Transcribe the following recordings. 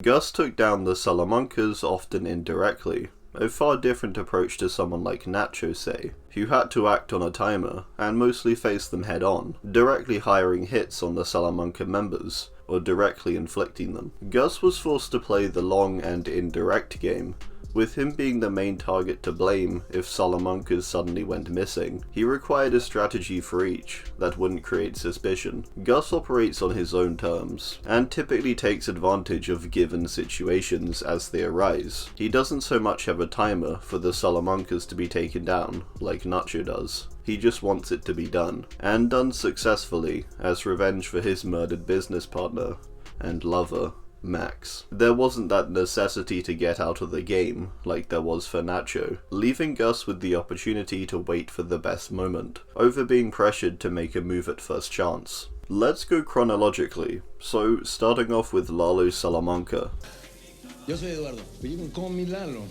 Gus took down the Salamancas often indirectly, a far different approach to someone like Nacho, say, who had to act on a timer and mostly face them head on, directly hiring hits on the Salamanca members, or directly inflicting them. Gus was forced to play the long and indirect game, with him being the main target to blame if Salamancas suddenly went missing. He required a strategy for each that wouldn't create suspicion. Gus operates on his own terms, and typically takes advantage of given situations as they arise. He doesn't so much have a timer for the Salamancas to be taken down, like Nacho does. He just wants it to be done, and done successfully as revenge for his murdered business partner and lover, Max. There wasn't that necessity to get out of the game like there was for Nacho, leaving Gus with the opportunity to wait for the best moment, over being pressured to make a move at first chance. Let's go chronologically, so starting off with Lalo Salamanca. Yo soy Eduardo, but you can call me Lalo.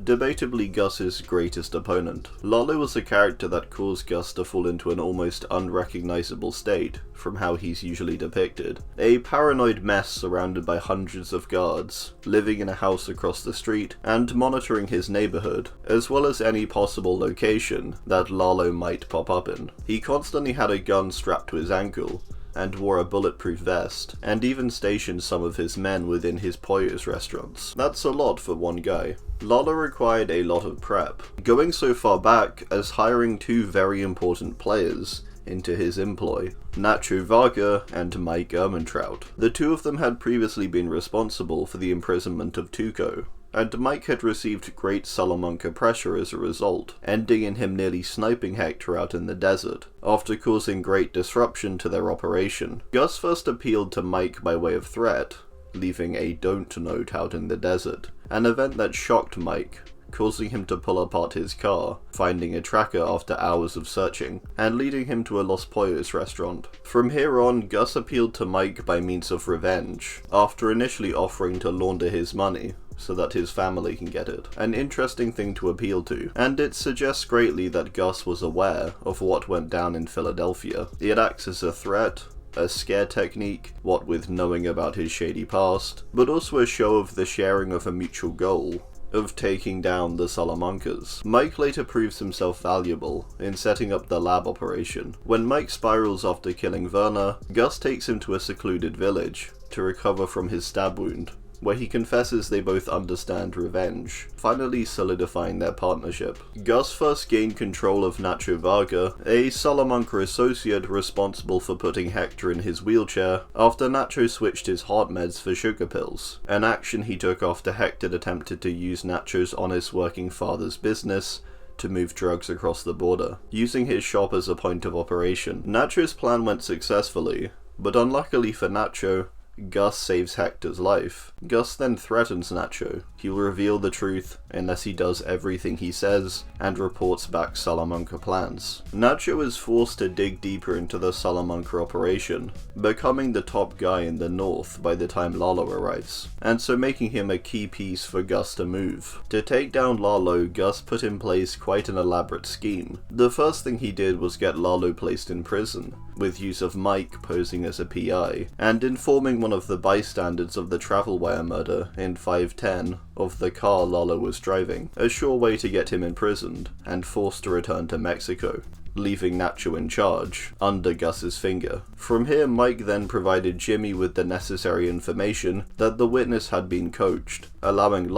Debatably Gus's greatest opponent. Lalo was a character that caused Gus to fall into an almost unrecognizable state from how he's usually depicted. A paranoid mess surrounded by hundreds of guards, living in a house across the street, and monitoring his neighborhood, as well as any possible location that Lalo might pop up in. He constantly had a gun strapped to his ankle, and wore a bulletproof vest, and even stationed some of his men within his pollos restaurants. That's a lot for one guy. Lalo required a lot of prep, going so far back as hiring two very important players into his employ, Nacho Varga and Mike Ehrmantraut. The two of them had previously been responsible for the imprisonment of Tuco, and Mike had received great Salamanca pressure as a result, ending in him nearly sniping Hector out in the desert, after causing great disruption to their operation. Gus first appealed to Mike by way of threat, leaving a don't note out in the desert, an event that shocked Mike, causing him to pull apart his car, finding a tracker after hours of searching, and leading him to a Los Pollos restaurant. From here on, Gus appealed to Mike by means of revenge, after initially offering to launder his money, so that his family can get it. An interesting thing to appeal to, and it suggests greatly that Gus was aware of what went down in Philadelphia. It acts as a threat, a scare technique, what with knowing about his shady past, but also a show of the sharing of a mutual goal of taking down the Salamancas. Mike later proves himself valuable in setting up the lab operation. When Mike spirals after killing Werner, Gus takes him to a secluded village to recover from his stab wound, where he confesses they both understand revenge, finally solidifying their partnership. Gus first gained control of Nacho Varga, a Salamanca associate responsible for putting Hector in his wheelchair, after Nacho switched his heart meds for sugar pills, an action he took after Hector attempted to use Nacho's honest working father's business to move drugs across the border, using his shop as a point of operation. Nacho's plan went successfully, but unluckily for Nacho, Gus saves Hector's life. Gus then threatens Nacho. He will reveal the truth unless he does everything he says, and reports back Salamanca plans. Nacho is forced to dig deeper into the Salamanca operation, becoming the top guy in the north by the time Lalo arrives, and so making him a key piece for Gus to move. To take down Lalo, Gus put in place quite an elaborate scheme. The first thing he did was get Lalo placed in prison, with use of Mike posing as a PI, and informing one of the bystanders of the travel wire murder in 510 of the car Lalo was driving, a sure way to get him imprisoned and forced to return to Mexico, leaving Nacho in charge, under Gus's finger. From here, Mike then provided Jimmy with the necessary information that the witness had been coached, allowing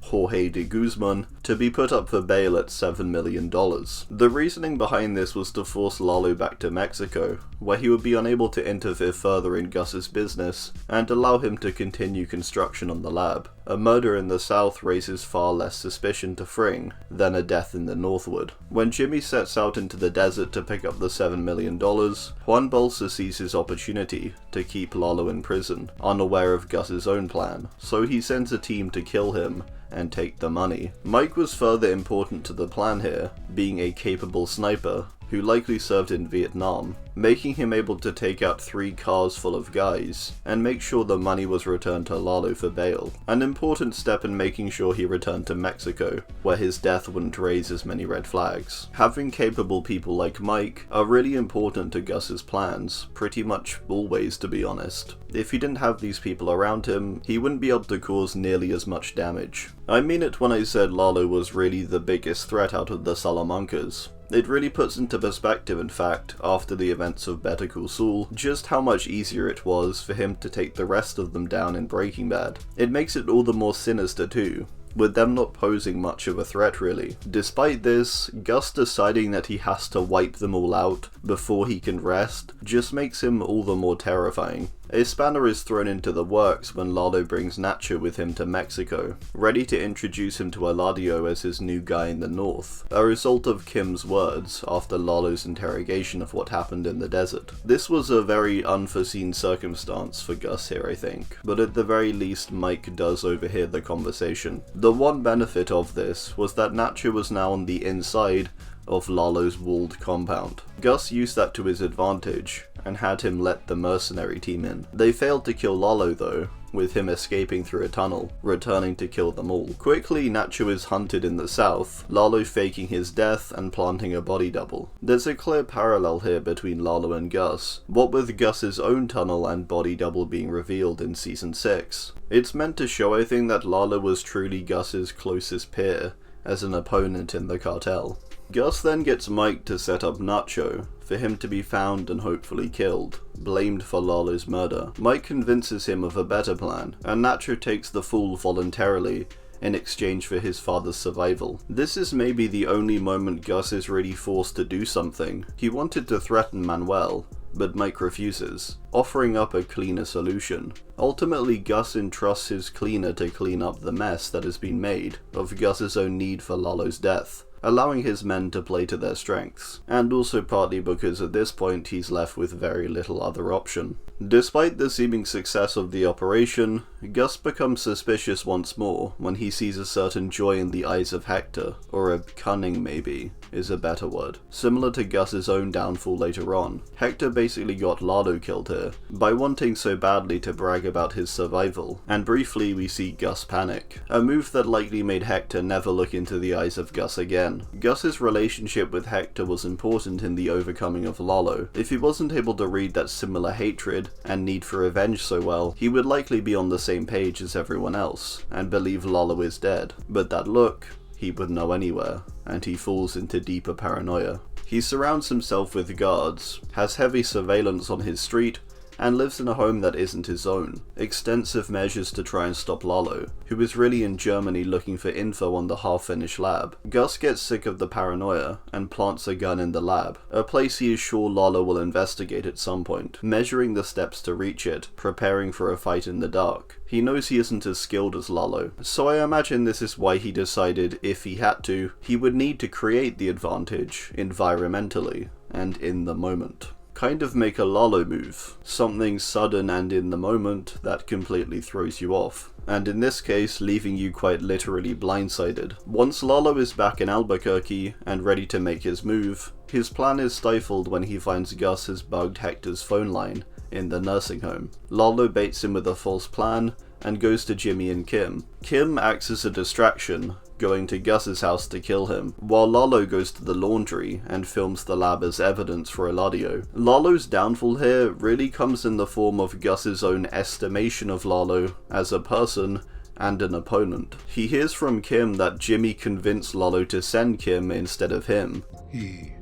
Jorge de Guzman, to be put up for bail at $7 million. The reasoning behind this was to force Lalo back to Mexico, where he would be unable to interfere further in Gus's business, and allow him to continue construction on the lab. A murder in the south raises far less suspicion to Fring than a death in the north would. When Jimmy sets out into the desert to pick up the $7 million, Juan Bolsa sees his opportunity to keep Lalo in prison, unaware of Gus's own plan, so he sends a team to kill him and take the money. Mike was further important to the plan here, being a capable sniper who likely served in Vietnam, making him able to take out 3 cars full of guys, and make sure the money was returned to Lalo for bail. An important step in making sure he returned to Mexico, where his death wouldn't raise as many red flags. Having capable people like Mike are really important to Gus's plans, pretty much always to be honest. If he didn't have these people around him, he wouldn't be able to cause nearly as much damage. I mean it when I said Lalo was really the biggest threat out of the Salamancas. It really puts into perspective, in fact, after the events of Better Call Saul, just how much easier it was for him to take the rest of them down in Breaking Bad. It makes it all the more sinister too, with them not posing much of a threat really. Despite this, Gus deciding that he has to wipe them all out before he can rest just makes him all the more terrifying. A spanner is thrown into the works when Lalo brings Nacho with him to Mexico, ready to introduce him to Eladio as his new guy in the north, a result of Kim's words after Lalo's interrogation of what happened in the desert. This was a very unforeseen circumstance for Gus here, I think, but at the very least Mike does overhear the conversation. The one benefit of this was that Nacho was now on the inside of Lalo's walled compound. Gus used that to his advantage, and had him let the mercenary team in. They failed to kill Lalo though, with him escaping through a tunnel, returning to kill them all. Quickly, Nacho is hunted in the south, Lalo faking his death and planting a body double. There's a clear parallel here between Lalo and Gus, what with Gus's own tunnel and body double being revealed in season 6. It's meant to show, I think, that Lalo was truly Gus's closest peer as an opponent in the cartel. Gus then gets Mike to set up Nacho, for him to be found and hopefully killed, blamed for Lalo's murder. Mike convinces him of a better plan, and Nacho takes the fall voluntarily in exchange for his father's survival. This is maybe the only moment Gus is really forced to do something. He wanted to threaten Manuel, but Mike refuses, offering up a cleaner solution. Ultimately, Gus entrusts his cleaner to clean up the mess that has been made of Gus's own need for Lalo's death, allowing his men to play to their strengths, and also partly because at this point he's left with very little other option. Despite the seeming success of the operation, Gus becomes suspicious once more when he sees a certain joy in the eyes of Hector, or a cunning maybe, is a better word. Similar to Gus's own downfall later on, Hector basically got Lalo killed here, by wanting so badly to brag about his survival, and briefly we see Gus panic, a move that likely made Hector never look into the eyes of Gus again. Gus's relationship with Hector was important in the overcoming of Lalo. If he wasn't able to read that similar hatred and need for revenge so well, he would likely be on the same page as everyone else, and believe Lalo is dead. But that look, he would know anywhere, and he falls into deeper paranoia. He surrounds himself with guards, has heavy surveillance on his street, and lives in a home that isn't his own. Extensive measures to try and stop Lalo, who is really in Germany looking for info on the half-finished lab. Gus gets sick of the paranoia and plants a gun in the lab, a place he is sure Lalo will investigate at some point, measuring the steps to reach it, preparing for a fight in the dark. He knows he isn't as skilled as Lalo, so I imagine this is why he decided if he had to, he would need to create the advantage environmentally and in the moment. Kind of make a Lalo move, something sudden and in the moment that completely throws you off, and in this case leaving you quite literally blindsided. Once Lalo is back in Albuquerque and ready to make his move, his plan is stifled when he finds Gus has bugged Hector's phone line in the nursing home. Lalo baits him with a false plan and goes to Jimmy and Kim. Kim acts as a distraction, going to Gus's house to kill him, while Lalo goes to the laundry and films the lab as evidence for Eladio. Lalo's downfall here really comes in the form of Gus's own estimation of Lalo as a person and an opponent. He hears from Kim that Jimmy convinced Lalo to send Kim instead of him. He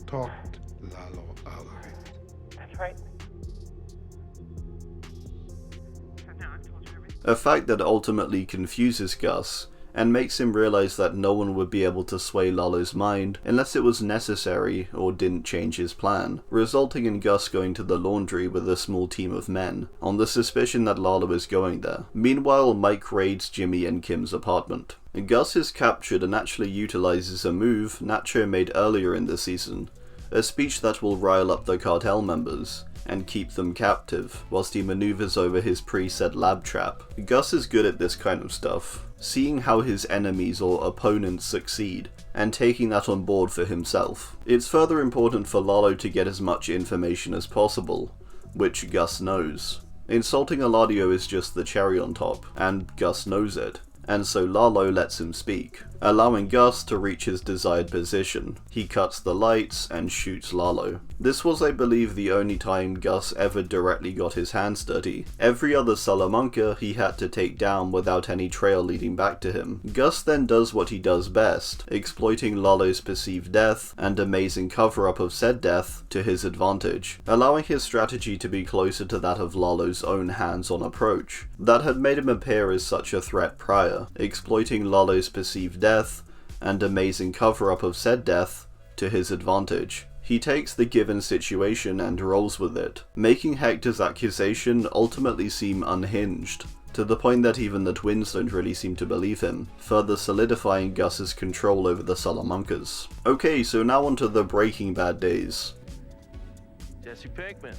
talked Lalo out of it. That's right. A fact that ultimately confuses Gus, and makes him realize that no one would be able to sway Lalo's mind unless it was necessary or didn't change his plan, resulting in Gus going to the laundry with a small team of men, on the suspicion that Lalo is going there. Meanwhile, Mike raids Jimmy and Kim's apartment. Gus is captured and actually utilizes a move Nacho made earlier in the season, a speech that will rile up the cartel members and keep them captive, whilst he maneuvers over his preset lab trap. Gus is good at this kind of stuff, seeing how his enemies or opponents succeed, and taking that on board for himself. It's further important for Lalo to get as much information as possible, which Gus knows. Insulting Eladio is just the cherry on top, and Gus knows it, and so Lalo lets him speak, allowing Gus to reach his desired position. He cuts the lights and shoots Lalo. This was, I believe, the only time Gus ever directly got his hands dirty. Every other Salamanca he had to take down without any trail leading back to him. Gus then does what he does best, exploiting Lalo's perceived death and amazing cover-up of said death to his advantage, allowing his strategy to be closer to that of Lalo's own hands-on approach that had made him appear as such a threat prior, exploiting Lalo's perceived death and amazing cover-up of said death to his advantage. He takes the given situation and rolls with it, making Hector's accusation ultimately seem unhinged, to the point that even the twins don't really seem to believe him, further solidifying Gus's control over the Salamancas. Okay, so now onto the Breaking Bad days. Jesse Pinkman.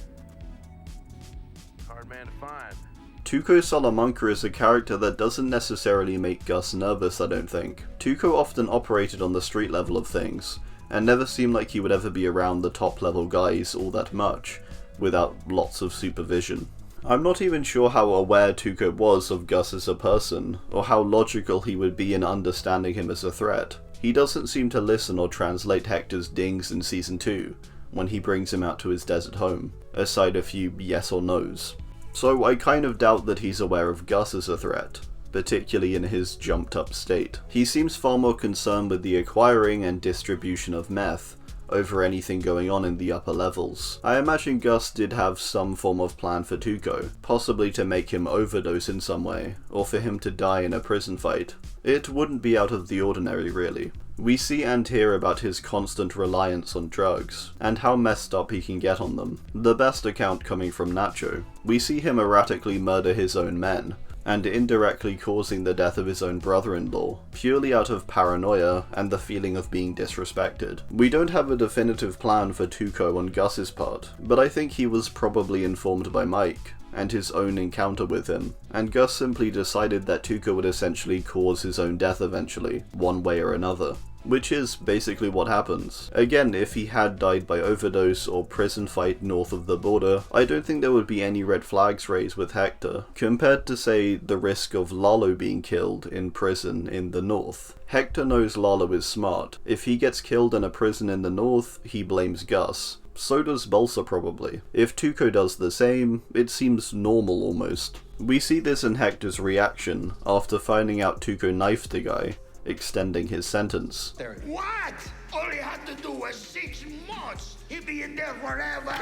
Hard man to find. Tuco Salamanca is a character that doesn't necessarily make Gus nervous, I don't think. Tuco often operated on the street level of things, and never seemed like he would ever be around the top level guys all that much, without lots of supervision. I'm not even sure how aware Tuco was of Gus as a person, or how logical he would be in understanding him as a threat. He doesn't seem to listen or translate Hector's dings in Season 2, when he brings him out to his desert home, aside a few yes or no's. So I kind of doubt that he's aware of Gus as a threat, particularly in his jumped up state. He seems far more concerned with the acquiring and distribution of meth over anything going on in the upper levels. I imagine Gus did have some form of plan for Tuco, possibly to make him overdose in some way, or for him to die in a prison fight. It wouldn't be out of the ordinary, really. We see and hear about his constant reliance on drugs, and how messed up he can get on them, the best account coming from Nacho. We see him erratically murder his own men, and indirectly causing the death of his own brother-in-law, purely out of paranoia and the feeling of being disrespected. We don't have a definitive plan for Tuco on Gus's part, but I think he was probably informed by Mike, and his own encounter with him, and Gus simply decided that Tuco would essentially cause his own death eventually, one way or another. Which is basically what happens. Again, if he had died by overdose or prison fight north of the border, I don't think there would be any red flags raised with Hector, compared to, say, the risk of Lalo being killed in prison in the north. Hector knows Lalo is smart. If he gets killed in a prison in the north, he blames Gus. So does Balsa probably. If Tuco does the same, it seems normal almost. We see this in Hector's reaction after finding out Tuco knifed the guy, extending his sentence. What? All he had to do was 6 months. He'd be in there forever.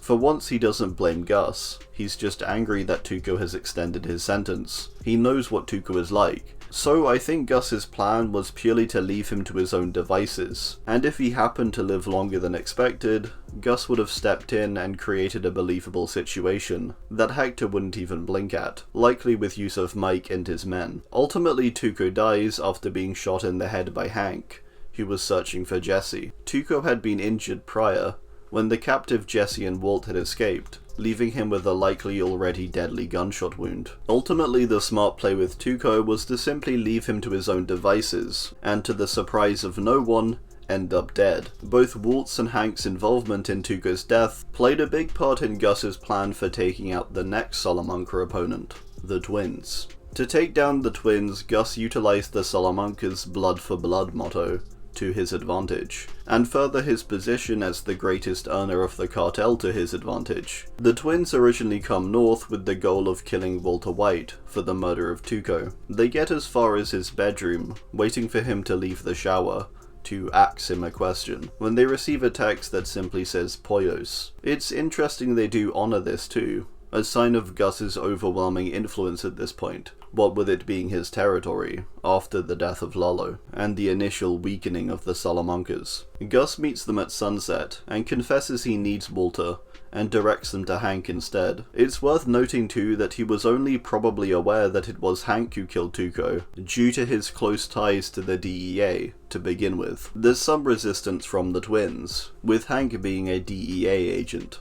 For once he doesn't blame Gus, he's just angry that Tuco has extended his sentence. He knows what Tuco is like. So I think Gus's plan was purely to leave him to his own devices, and if he happened to live longer than expected, Gus would have stepped in and created a believable situation that Hector wouldn't even blink at, likely with use of Mike and his men. Ultimately, Tuco dies after being shot in the head by Hank, who was searching for Jesse. Tuco had been injured prior, when the captive Jesse and Walt had escaped, leaving him with a likely already deadly gunshot wound. Ultimately, the smart play with Tuco was to simply leave him to his own devices, and to the surprise of no one, end up dead. Both Walt's and Hank's involvement in Tuco's death played a big part in Gus's plan for taking out the next Salamanca opponent, the twins. To take down the twins, Gus utilized the Salamancas' blood for blood motto to his advantage, and further his position as the greatest earner of the cartel to his advantage. The twins originally come north with the goal of killing Walter White for the murder of Tuco. They get as far as his bedroom, waiting for him to leave the shower, to ask him a question, when they receive a text that simply says Pollos. It's interesting they do honor this too, a sign of Gus's overwhelming influence at this point, what with it being his territory, after the death of Lalo, and the initial weakening of the Salamancas. Gus meets them at sunset, and confesses he needs Walter, and directs them to Hank instead. It's worth noting too that he was only probably aware that it was Hank who killed Tuco, due to his close ties to the DEA, to begin with. There's some resistance from the twins, with Hank being a DEA agent,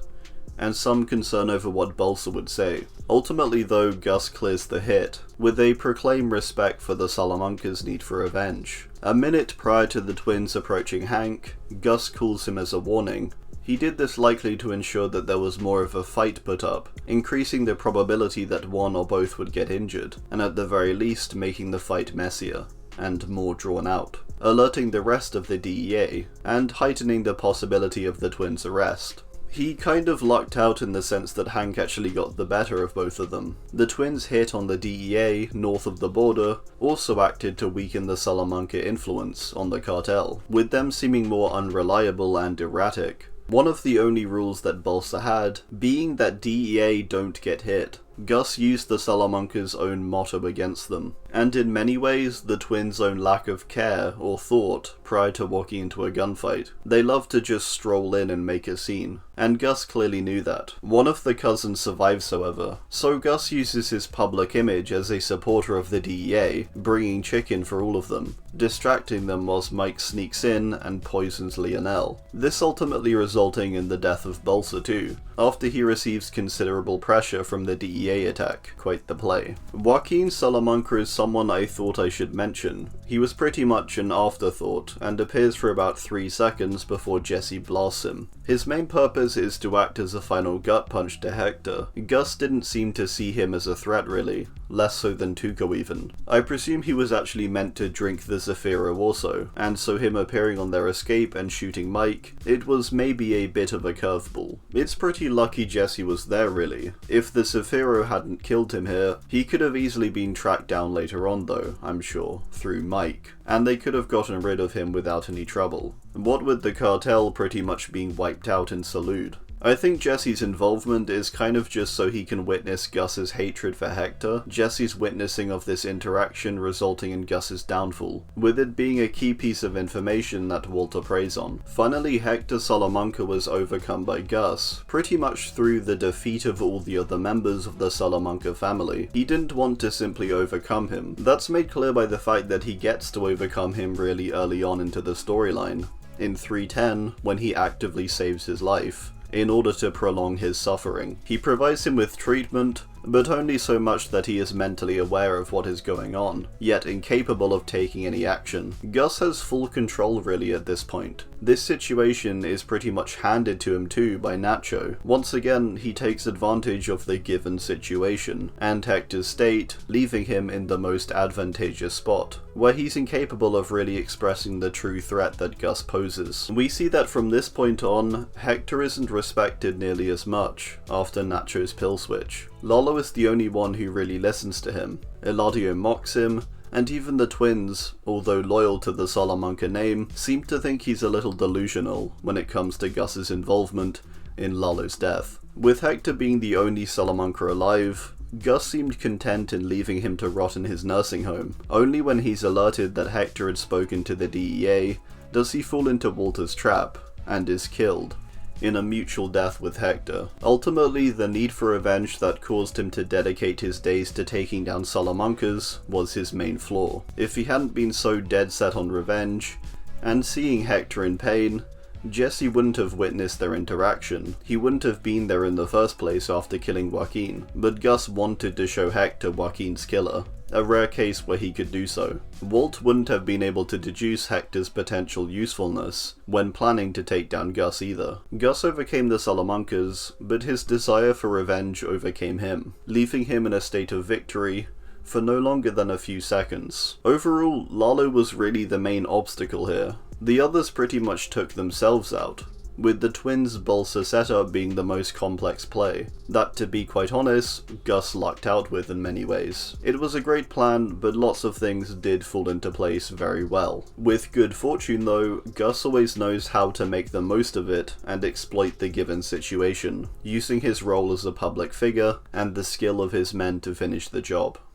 and some concern over what Balsa would say. Ultimately though, Gus clears the hit, with a proclaimed respect for the Salamanca's need for revenge. A minute prior to the twins approaching Hank, Gus calls him as a warning. He did this likely to ensure that there was more of a fight put up, increasing the probability that one or both would get injured, and at the very least making the fight messier and more drawn out, alerting the rest of the DEA, and heightening the possibility of the twins' arrest. He kind of lucked out in the sense that Hank actually got the better of both of them. The twins' hit on the DEA north of the border also acted to weaken the Salamanca influence on the cartel, with them seeming more unreliable and erratic. One of the only rules that Balsa had being that DEA don't get hit. Gus used the Salamanca's own motto against them, and in many ways the twins' own lack of care or thought prior to walking into a gunfight. They love to just stroll in and make a scene, and Gus clearly knew that. One of the cousins survives however, so Gus uses his public image as a supporter of the DEA, bringing chicken for all of them, distracting them whilst Mike sneaks in and poisons Lionel. This ultimately resulting in the death of Balsa too, after he receives considerable pressure from the DEA attack. Quite the play. Joaquin Salamanca is someone I thought I should mention. He was pretty much an afterthought, and appears for about 3 seconds before Jesse blasts him. His main purpose is to act as a final gut punch to Hector. Gus didn't seem to see him as a threat really, less so than Tuco even. I presume he was actually meant to drink the Zafiro also, and so him appearing on their escape and shooting Mike, it was maybe a bit of a curveball. It's pretty lucky Jesse was there really. If the Zafiro hadn't killed him here, he could have easily been tracked down later on though, I'm sure, through Mike, and they could have gotten rid of him without any trouble. What with the cartel pretty much being wiped out in Salud. I think Jesse's involvement is kind of just so he can witness Gus's hatred for Hector, Jesse's witnessing of this interaction resulting in Gus's downfall, with it being a key piece of information that Walter preys on. Finally, Hector Salamanca was overcome by Gus, pretty much through the defeat of all the other members of the Salamanca family. He didn't want to simply overcome him. That's made clear by the fact that he gets to overcome him really early on into the storyline, in 3:10, when he actively saves his life in order to prolong his suffering. He provides him with treatment, but only so much that he is mentally aware of what is going on, yet incapable of taking any action. Gus has full control really at this point. This situation is pretty much handed to him too by Nacho. Once again, he takes advantage of the given situation, and Hector's state, leaving him in the most advantageous spot, where he's incapable of really expressing the true threat that Gus poses. We see that from this point on, Hector isn't respected nearly as much after Nacho's pill switch. Lalo is the only one who really listens to him. Eladio mocks him, and even the twins, although loyal to the Salamanca name, seem to think he's a little delusional when it comes to Gus's involvement in Lalo's death. With Hector being the only Salamanca alive, Gus seemed content in leaving him to rot in his nursing home. Only when he's alerted that Hector had spoken to the DEA does he fall into Walter's trap, and is killed in a mutual death with Hector. Ultimately, the need for revenge that caused him to dedicate his days to taking down Salamancas was his main flaw. If he hadn't been so dead set on revenge, and seeing Hector in pain, Jesse wouldn't have witnessed their interaction. He wouldn't have been there in the first place after killing Joaquin, but Gus wanted to show Hector Joaquin's killer, a rare case where he could do so. Walt wouldn't have been able to deduce Hector's potential usefulness when planning to take down Gus either. Gus overcame the Salamancas, but his desire for revenge overcame him, leaving him in a state of victory for no longer than a few seconds. Overall, Lalo was really the main obstacle here. The others pretty much took themselves out, with the twins' Balsa setup being the most complex play, that to be quite honest, Gus lucked out with in many ways. It was a great plan, but lots of things did fall into place very well. With good fortune though, Gus always knows how to make the most of it and exploit the given situation, using his role as a public figure and the skill of his men to finish the job.